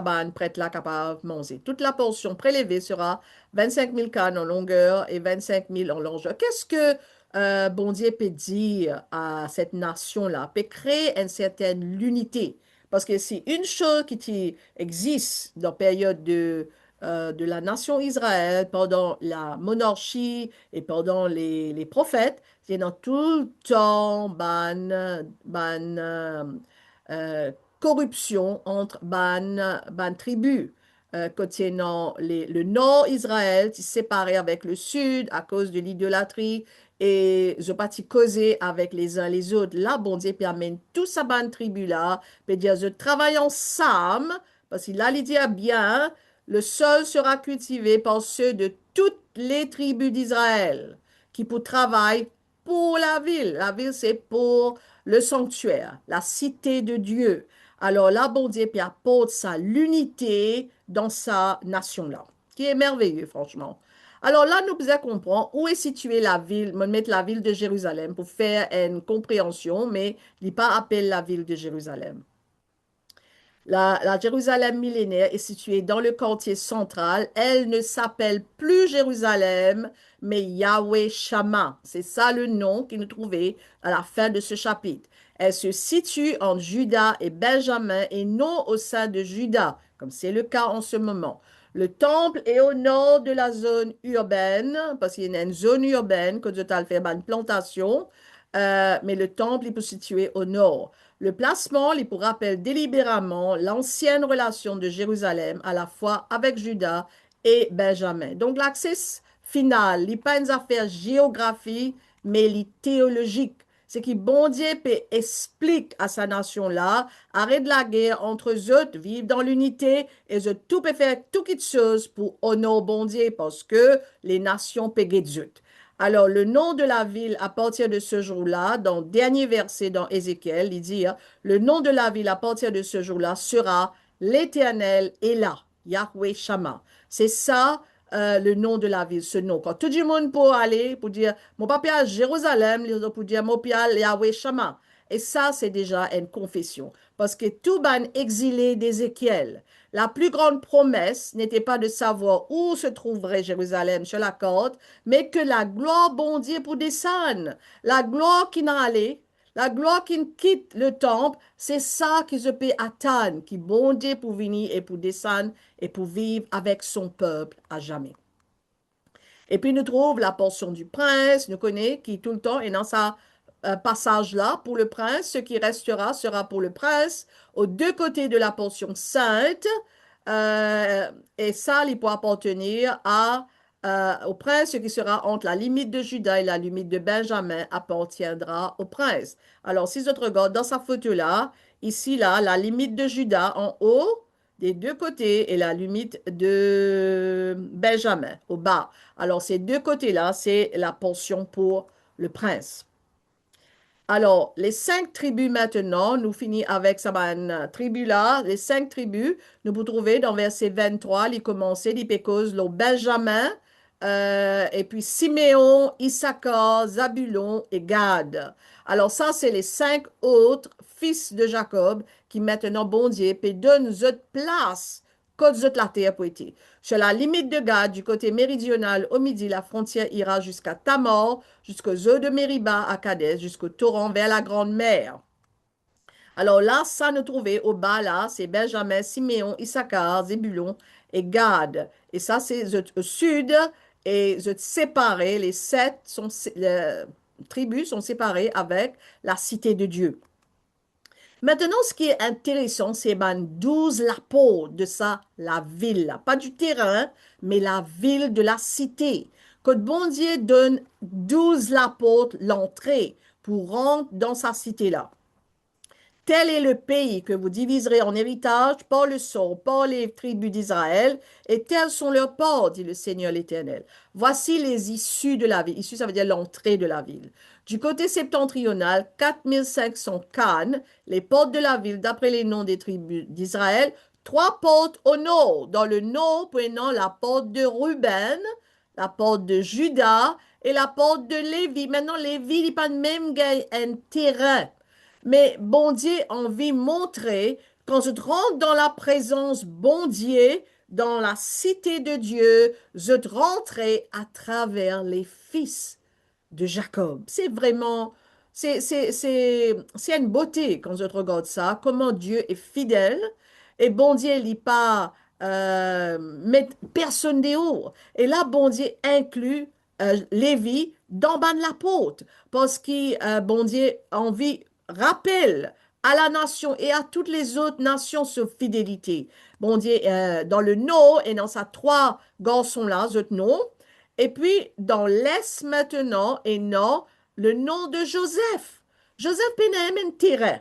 ban prête là capable de manger. Toute la portion prélevée sera 25 000 cannes en longueur et 25 000 en largeur. Qu'est-ce que bon Dieu peut dire à cette nation-là? Peut créer une certaine unité. Parce que si une chose qui existe dans la période de la nation Israël, pendant la monarchie et pendant les prophètes, c'est dans tout le temps euh, corruption entre ban tribus. Contiennant le nord Israël, qui est séparé avec le sud à cause de l'idolâtrie, et je pas causer avec les uns les autres. Là, bon Dieu, puis amène tout ça, ban tribu là, puis dire, je travaille ensemble, parce qu'il a dit bien, le sol sera cultivé par ceux de toutes les tribus d'Israël, qui pour travailler pour la ville. La ville, c'est pour le sanctuaire, la cité de Dieu. Alors là, bon Dieu, puis apporte sa l'unité dans sa nation-là, qui est merveilleux, franchement. Alors là, nous devons comprendre où est située la ville, me mettre la ville de Jérusalem pour faire une compréhension, mais il n'est pas appelé la ville de Jérusalem. La Jérusalem millénaire est située dans le quartier central. Elle ne s'appelle plus Jérusalem, mais Yahweh Shammah. C'est ça le nom qu'il nous trouvait à la fin de ce chapitre. Elle se situe entre Juda et Benjamin et non au sein de Juda, comme c'est le cas en ce moment. Le temple est au nord de la zone urbaine, parce qu'il y a une zone urbaine que Dieu a fait une plantation, mais le temple est situé au nord. Le placement, il pour rappelle délibérément l'ancienne relation de Jérusalem à la fois avec Juda et Benjamin. Donc l'accès final, il n'est pas une affaire géographique, mais il est théologique. C'est que bon Dieu explique à sa nation-là, arrête la guerre entre eux, vivre dans l'unité, et eux tout peut faire tout quelque chose pour honorer bon Dieu, parce que les nations pégent Dieu. Alors, le nom de la ville à partir de ce jour-là, dans le dernier verset dans Ézéchiel, il dit, hein, le nom de la ville à partir de ce jour-là sera l'Éternel est là, Yahweh Shammah. C'est ça le nom de la ville, ce nom. Quand tout le monde peut aller pour dire, mon papa à Jérusalem, les autres pour dire, mon papa Yahweh Shammah. Et ça, c'est déjà une confession. Parce que tout ban exilé d'Ézéchiel, la plus grande promesse n'était pas de savoir où se trouverait Jérusalem sur la côte, mais que la gloire bon Dieu pour descendre. La gloire qui n'a allé, la gloire qui quitte le temple, c'est ça qui se peut atteindre, qui bon Dieu pour venir et pour descendre et pour vivre avec son peuple à jamais. Et puis nous trouve la portion du prince, nous connaît, qui tout le temps est dans sa passage-là pour le prince. Ce qui restera sera pour le prince aux deux côtés de la portion sainte. Et ça, il pourra appartenir au prince. Ce qui sera entre la limite de Juda et la limite de Benjamin appartiendra au prince. Alors, si je regarde dans sa photo-là, ici, là, la limite de Juda en haut, des deux côtés, et la limite de Benjamin au bas. Alors, ces deux côtés-là, c'est la portion pour le prince. Alors, les cinq tribus maintenant, nous finissons avec ça, tribu là, les cinq tribus, nous pouvons trouver dans verset 23, les commencer, les pécoses, le Benjamin, et puis Siméon, Issachar, Zabulon et Gad. Alors ça, c'est les cinq autres fils de Jacob qui maintenant, bon Dieu, puis donne cette place, côte la terre pour être. Sur la limite de Gad, du côté méridional au midi, la frontière ira jusqu'à Tamar, jusqu'aux eaux de Mériba à Kadès, jusqu'au torrent vers la grande mer. Alors là, ça nous trouvait au bas, là, c'est Benjamin, Siméon, Issachar, Zébulon et Gad. Et ça, c'est au sud, et séparés, les sept tribus sont séparées avec la cité de Dieu. Maintenant, ce qui est intéressant, c'est ben 12 la peau de ça, la ville, pas du terrain, mais la ville de la cité. Que bon Dieu donne 12 la porte, l'entrée, pour rentrer dans sa cité-là. Tel est le pays que vous diviserez en héritage par le sort, par les tribus d'Israël, et tels sont leurs ports, dit le Seigneur l'Éternel. Voici les issues de la ville. Issue, ça veut dire l'entrée de la ville. Du côté septentrional, 4500 cannes, les portes de la ville, d'après les noms des tribus d'Israël, trois portes au nord. Dans le nord, prenant la porte de Ruben, la porte de Juda et la porte de Lévi. Maintenant, Lévi, il n'y a pas de même un terrain. Mais bon Dieu a envie de montrer, quand je rentre dans la présence bon Dieu, dans la cité de Dieu, je rentrerai à travers les fils de Jacob. C'est vraiment, c'est une beauté quand je regarde ça, comment Dieu est fidèle. Et bon Dieu, il n'est pas mettre personne dehors. Et là, bon Dieu inclut Lévi dans ban la porte, parce que bon Dieu a envie rappelle à la nation et à toutes les autres nations sur fidélité. Bon Dieu, dans le nord et dans sa trois garçons-là, autres noms. Et puis, dans l'est maintenant et nord, le nom de Joseph. Joseph Pénaïm un terrain.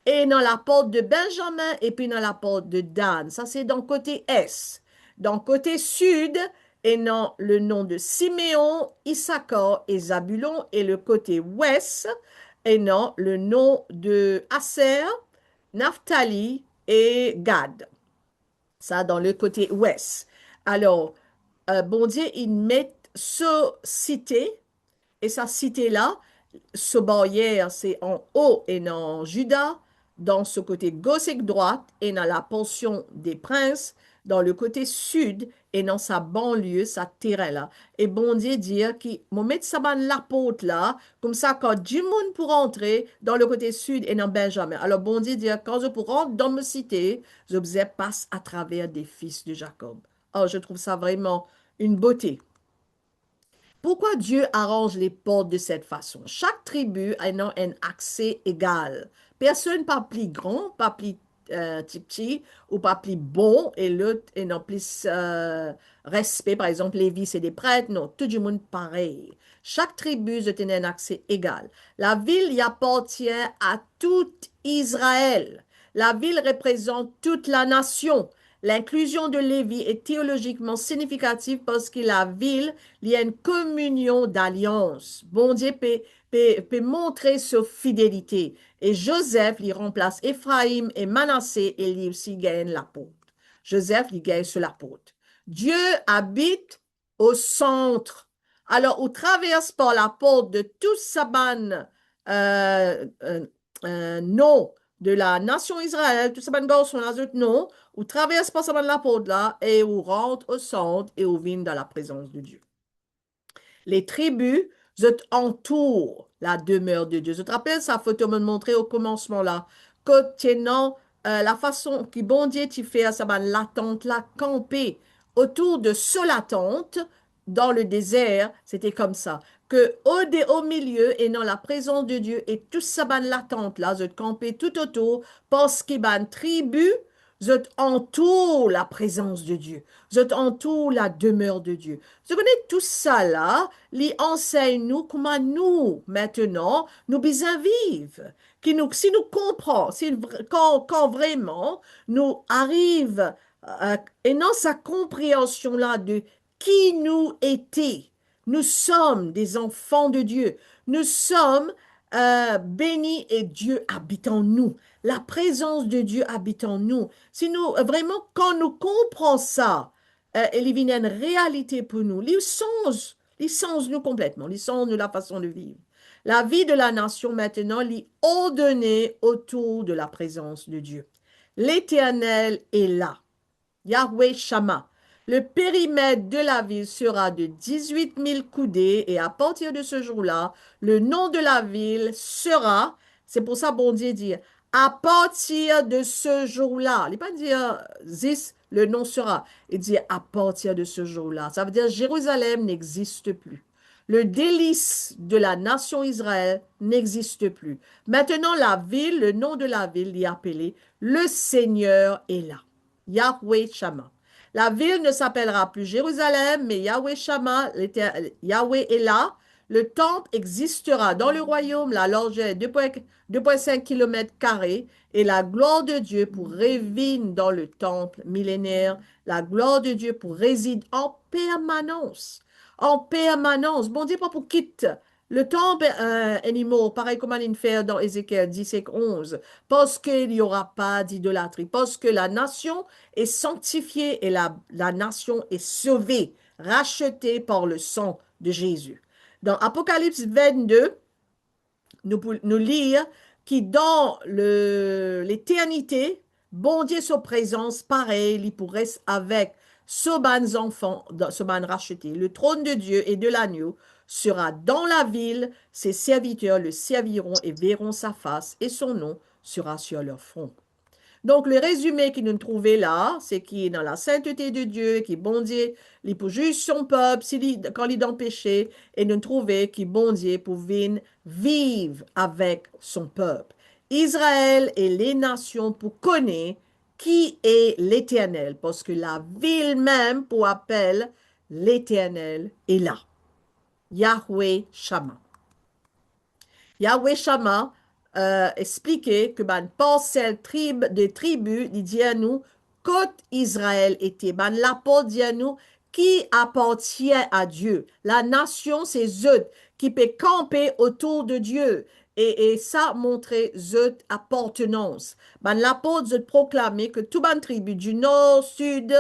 Et dans la porte de Benjamin et puis dans la porte de Dan. Ça, c'est dans le côté est. Dans le côté sud, et dans le nom de Siméon, Issachar et Zabulon. Et le côté ouest, et non le nom de Aser, Naphtali et Gad. Ça, dans le côté ouest. Alors, bon Dieu, il met ce cité, et sa cité-là, ce barrière, c'est en haut et en Juda, dans ce côté gauche et droite et dans la portion des princes, dans le côté sud et dans sa banlieue, sa terre là. Et bon Dieu dire qu'il m'a mettre ça dans la porte là, comme ça quand du monde pour entrer dans le côté sud et dans Benjamin. Alors bon Dieu dire quand je pour rentrer dans ma cité, je faisais passe à travers des fils de Jacob. Oh, je trouve ça vraiment une beauté. Pourquoi Dieu arrange les portes de cette façon? Chaque tribu a un accès égal. Personne pas plus grand, pas plus petit ou pas plus bon et l'autre et non plus respect. Par exemple, Lévi, c'est des prêtres. Non, tout le monde pareil. Chaque tribu a un accès égal. La ville y appartient à tout Israël. La ville représente toute la nation. L'inclusion de Lévi est théologiquement significative parce que la ville, il y a une communion d'alliance. Bon Dieu peut montrer sa fidélité. Et Joseph, il remplace Ephraim et Manassé et lui aussi gagne la porte. Joseph, il gagne sur la porte. Dieu habite au centre. Alors, on traverse par la porte de tout Saban, non, de la nation Israël, tout Saban garçon, les autres non, ou traverse par Saban la porte là, et on rentre au centre et on vient dans la présence de Dieu. Les tribus entourent la demeure de Dieu. Je te rappelle sa photo me montrer au commencement là, que tenant la façon que bon Dieu tu fais à sa l'attente là, camper autour de la tente dans le désert, c'était comme ça. Que au milieu et dans la présence de Dieu et tout ça l'attente là, je camper tout autour parce qu'il y a une tribu je entoure la présence de Dieu. Je entoure la demeure de Dieu. Je connais tout ça là, li enseigne nous comment nous, maintenant, nous besoin vivre. Qui nous, si nous comprenons, quand vraiment nous arrive et dans sa compréhension là de qui nous était, nous sommes des enfants de Dieu. Nous sommes bénis et Dieu habite en nous. La présence de Dieu habite en nous. Si nous, vraiment, quand nous comprenons ça, il y a une réalité pour nous. Il change nous complètement. Il change nous la façon de vivre. La vie de la nation maintenant est ordonnée autour de la présence de Dieu. L'Éternel est là. Yahweh Shama. Le périmètre de la ville sera de 18 000 coudées et à partir de ce jour-là, le nom de la ville sera, c'est pour ça bon Dieu dit, à partir de ce jour-là, il ne pas dire zis, le nom sera, il dit à partir de ce jour-là. Ça veut dire Jérusalem n'existe plus. Le délice de la nation Israël n'existe plus. Maintenant, la ville, le nom de la ville est appelé le Seigneur est là. Yahweh Shama. La ville ne s'appellera plus Jérusalem, mais Yahweh Shama, Yahweh est là. Le temple existera dans le royaume, la largeur est 2,5 km et la gloire de Dieu pour résider dans le temple millénaire. La gloire de Dieu pour résider en permanence. En permanence. Bon Dieu, pas pour quitter. Le temple animal, pareil comme il fait dans Ézéchiel 10 et 11, parce qu'il n'y aura pas d'idolâtrie, parce que la nation est sanctifiée et la nation est sauvée, rachetée par le sang de Jésus. Dans Apocalypse 22, nous lire qui dans l'éternité, bon Dieu, sa présence, pareil, il pourrait avec ce enfants, ce racheté. Le trône de Dieu et de l'agneau sera dans la ville, ses serviteurs le serviront et verront sa face, et son nom sera sur leur front. Donc, le résumé qu'il nous trouvait là, c'est qu'il est dans la sainteté de Dieu, qui bon Dieu, il peut juger son peuple quand il est dans le péché, et nous trouvait qu'il bon Dieu pour venir vivre avec son peuple. Israël et les nations pour connaître qui est l'Éternel, parce que la ville même pour appel l'Éternel est là. Yahweh Shama. Yahweh Shama expliquait que ban parcelle des tribus, il dit à nous, côte Israël était, ban l'apôtre dit à nous, qui appartient à Dieu. La nation, c'est eux qui peut camper autour de Dieu. Et ça montrait eux appartenance. Ban l'apôtre zut proclamait que tout ban tribu du nord, sud,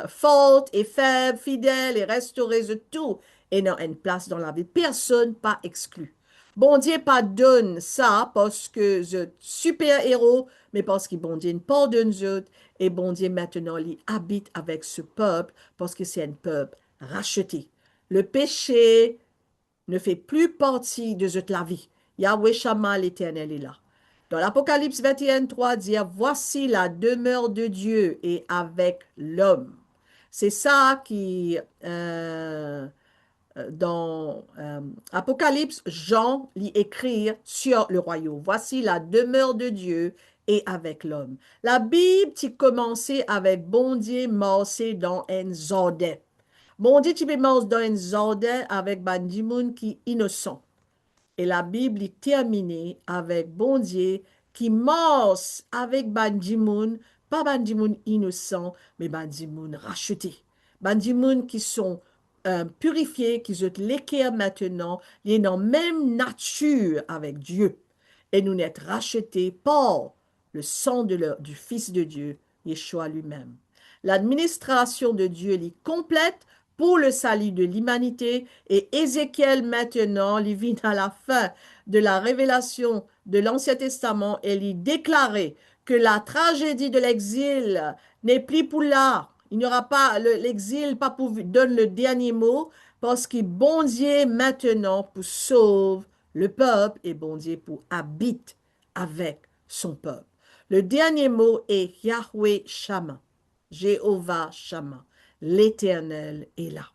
forte et faible, fidèle et restauré, tout, et dans une place dans la vie. Personne pas exclu. Bon Dieu pas donne ça parce que je super-héros, mais parce que bon Dieu ne pardonne autres et bon Dieu maintenant il habite avec ce peuple parce que c'est un peuple racheté. Le péché ne fait plus partie de toute la vie. Yahweh Shammah l'Éternel est là. Dans l'Apocalypse 21, 3 dit, voici la demeure de Dieu et avec l'homme. C'est ça qui, dans Apocalypse, Jean lit écrire sur le royaume. Voici la demeure de Dieu et avec l'homme. La Bible, tu commençait avec bon Dieu morcé dans un jardin. Bon Dieu, tu peux morcer dans un jardin avec bandimoun qui est innocent. Et la Bible est terminée avec bon Dieu qui morce avec bandimoun, pas bandimoun innocent, mais bandimoun racheté. Bandimoun qui sont purifiés, qui sont l'équerre maintenant, ils ont même nature avec Dieu. Et nous n'êtes rachetés par le sang du Fils de Dieu, Yeshua lui-même. L'administration de Dieu est complète pour le salut de l'humanité et Ézéchiel maintenant, il vient à la fin de la révélation de l'Ancien Testament et il déclarait que la tragédie de l'exil n'est plus pour là. Il n'y aura pas l'exil, pas pour donne le dernier mot parce que bon Dieu maintenant pour sauve le peuple et bon Dieu pour habite avec son peuple. Le dernier mot est Yahweh Shammah, Jéhovah Shammah. L'Éternel est là.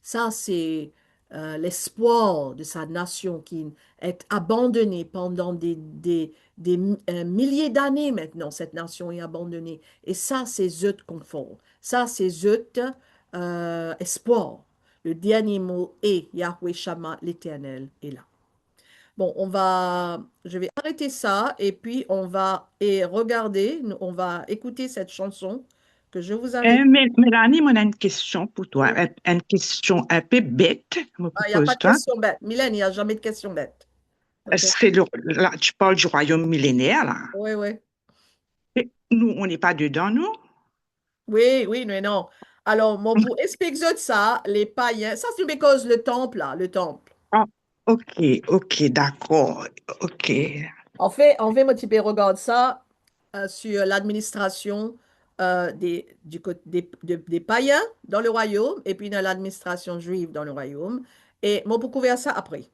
Ça, c'est l'espoir de sa nation qui est abandonnée pendant des milliers d'années maintenant. Cette nation est abandonnée. Et ça, c'est Zut confort. Ça, c'est Zut espoir. Le dernier mot est Yahweh Shammah, l'Éternel est là. Bon, je vais arrêter ça et puis on va regarder, on va écouter cette chanson que je vous avais. Mélanie, moi, on a une question pour toi. Oui. Une question un peu bête, je me Ah, il n'y a pas propose de toi. question bête. Mylène, il n'y a jamais de question bête. OK? Là, tu parles du royaume millénaire, là. Oui, oui. Et nous, on n'est pas dedans, nous? Oui, oui, mais non. Alors, mon pour expliquer ça, les païens, ça c'est because le temple, là, le temple. Ah, ok, ok, d'accord. Ok. En fait, mon type, regarde ça sur l'administration des païens dans le royaume et puis dans l'administration juive dans le royaume. Et moi, pour couvrir ça après.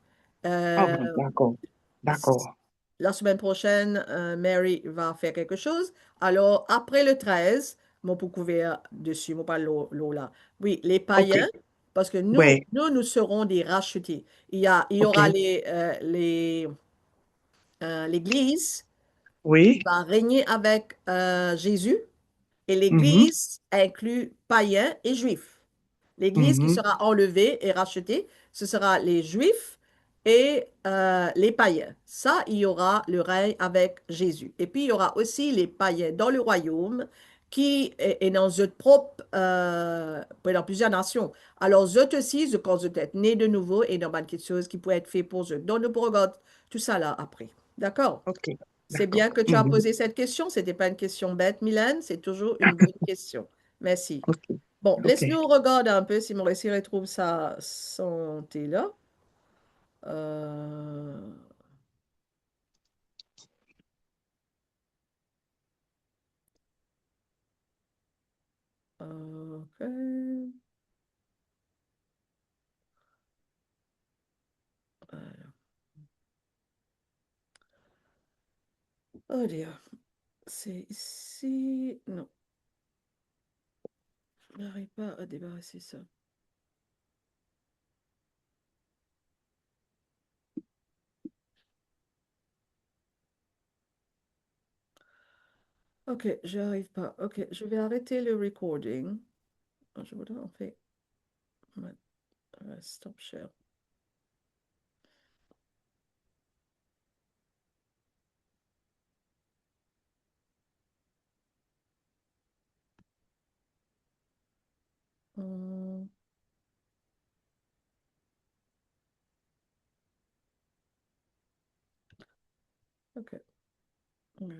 Ah Euh, bon, d'accord. D'accord. la semaine prochaine, Mary va faire quelque chose. Alors, après le 13, mon pour couvert dessus, mon pas l'eau là. Oui, les Ok. païens, parce que Ouais. nous serons des rachetés. Il y Ok. aura l'Église qui Oui. va régner avec Jésus et Mhm, l'Église inclut païens et juifs. L'Église qui mhm. sera enlevée et rachetée, ce sera les Juifs et les païens. Ça, il y aura le règne avec Jésus. Et puis, il y aura aussi les païens dans le royaume qui est dans eux propre, dans plusieurs nations. Alors, eux aussi, quand vous êtes nés de nouveau, et dans quelque chose qui peut être fait pour eux. Donc, nous pourrons regarder tout ça là après. D'accord? Ok. C'est D'accord. bien que tu as Mhm. posé cette question. Ce n'était pas une question bête, Mylène. C'est toujours une bonne question. Merci. Ok. Bon, Ok. laisse-nous regarder un peu si Mauricie retrouve sa santé là. Euh, ok. Oh Dieu. C'est ici. Non, je n'arrive pas à débarrasser ça. Ok, je n'arrive pas. Ok, je vais arrêter le recording. Je voudrais en fait mettre stop share. Hum, ok.